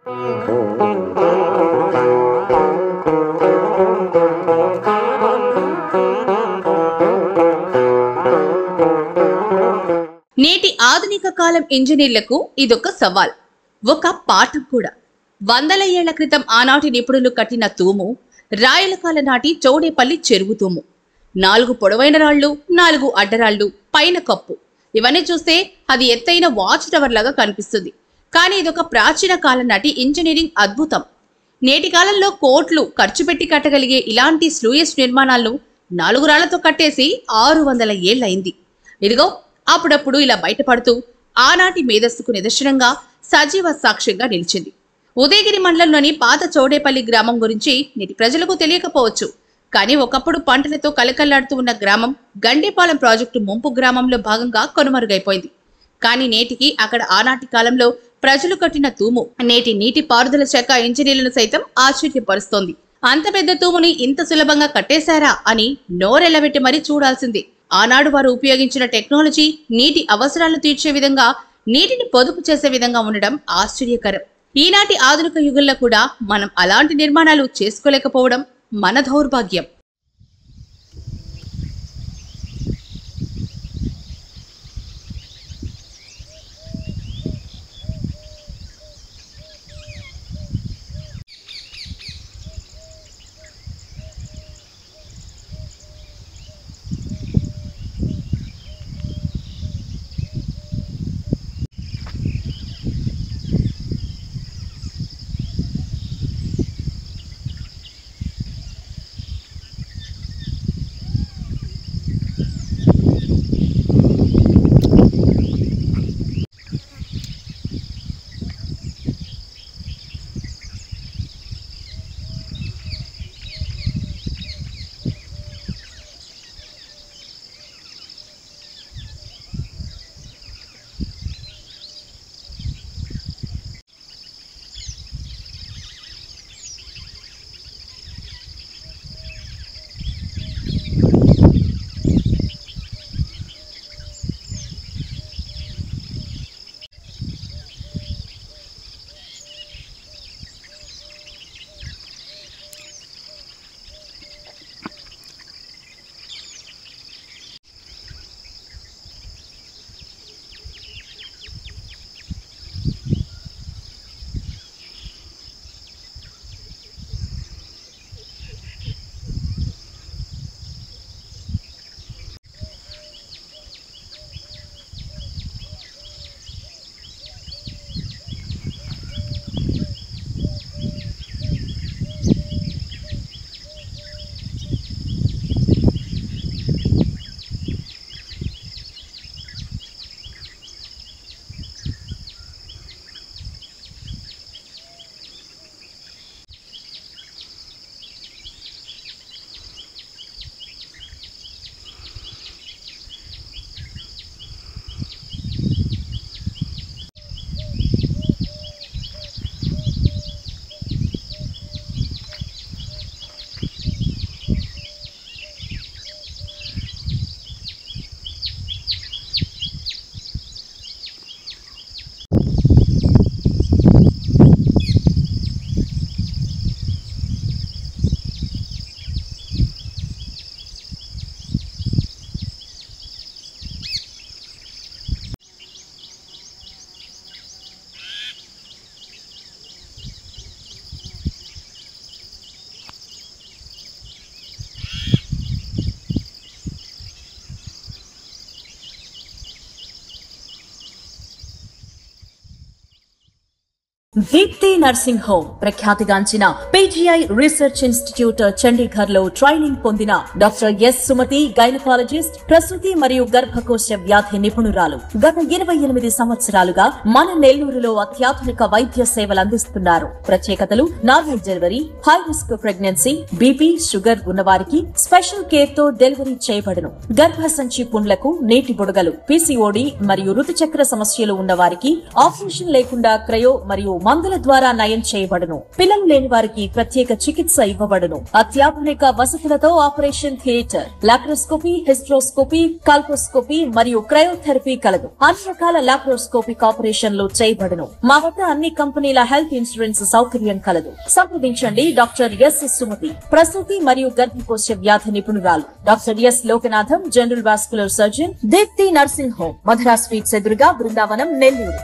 నేటి ఆధునిక కాలం ఇంజనీర్లకు ఇదొక సవాల్, ఒక పాఠం కూడా. వందల ఏళ్ల క్రితం ఆనాటి నిపుణులు కట్టిన తూము, రాయల కాల నాటి చౌడేపల్లి చెరువు తూము. 4 పొడవైన రాళ్లు, 4 అడ్డరాళ్లు, పైన కప్పు. ఇవన్నీ చూస్తే అది ఎత్తైన వాచ్ టవర్ లాగా కనిపిస్తుంది. కానీ ఇదొక ప్రాచీన కాలం నాటి ఇంజనీరింగ్ అద్భుతం. నేటి కాలంలో కోట్లు ఖర్చు పెట్టి కట్టగలిగే ఇలాంటి స్లూయిస్ నిర్మాణాలను 4 రాళ్లతో కట్టేసి 600 ఏళ్లయింది. ఇదిగో అప్పుడప్పుడు ఇలా బయటపడుతూ ఆనాటి మేధస్సుకు నిదర్శనంగా సజీవ సాక్ష్యంగా నిలిచింది. ఉదయగిరి మండలంలోని పాత చౌడేపల్లి గ్రామం గురించి నేటి ప్రజలకు తెలియకపోవచ్చు. కానీ ఒకప్పుడు పంటలతో కలకల్లాడుతూ ఉన్న గ్రామం గండేపాలెం ప్రాజెక్టు ముంపు గ్రామంలో భాగంగా కనుమరుగైపోయింది. కానీ నేటికి అక్కడ ఆనాటి కాలంలో ప్రజలు కట్టిన తూము నేటి నీటి పారుదల శాఖ ఇంజనీర్లను సైతం ఆశ్చర్యపరుస్తోంది. అంత పెద్ద తూముని ఇంత సులభంగా కట్టేశారా అని నోరెళ్లబెట్టి మరీ చూడాల్సిందే. ఆనాడు వారు ఉపయోగించిన టెక్నాలజీ నీటి అవసరాలను తీర్చే విధంగా, నీటిని పొదుపు చేసే విధంగా ఉండడం ఆశ్చర్యకరం. ఈనాటి ఆధునిక యుగంలో కూడా మనం అలాంటి నిర్మాణాలు చేసుకోలేకపోవడం మన దౌర్భాగ్యం. దీప్తి నర్సింగ్ హోమ్ ప్రఖ్యాతిగాంచిన పీజీఐ రీసెర్చ్ ఇన్స్టిట్యూట్ చండీగఢ్ లో ట్రైనింగ్ పొందిన డాక్టర్ ఎస్ సుమతి గైనకాలజిస్ట్, ప్రసూతి మరియు గర్భకోశ వ్యాధి నిపుణురాలు. గత 28 సంవత్సరాలుగా మన నెల్లూరులో అత్యాధునిక వైద్య సేవలు అందిస్తున్నారు. ప్రత్యేకతలు: normal delivery, high risk pregnancy, BP, sugar ఉన్నవారికి స్పెషల్ కేర్ తో డెలివరీ చేయబడును. గర్భసంచి పుండ్లకు, నీటి బుడగలు, పీసీఓడి మరియు ఋతుచక్ర సమస్యలు ఉన్నవారికి ఆపరేషన్ లేకుండా క్రయో మరియు మందుల ద్వారా నయం చేయబడును. పిల్లలు లేని వారికి ప్రత్యేక చికిత్స ఇవ్వబడును. అత్యాధునిక వసతులతో operation theatre, laparoscopy, hysteroscopy, colposcopy మరియు క్రయోథెరపీ కలదు. అన్ని రకాల లాప్రోస్కోపిక్ ఆపరేషన్లు చేయబడును. మా వద్ద అన్ని కంపెనీల హెల్త్ ఇన్సూరెన్స్ సౌకర్యం కలదు. సంప్రదించండి డాక్టర్ ఎస్ సుమతి, ప్రసూతి మరియు గర్భకోశ వ్యాధి నిపుణురాలు. Doctor S Lokanatham, general vascular surgeon, Deepthi nursing home, Madhura sweets ఎదురుగా, బృందావనం, నెల్లూరు.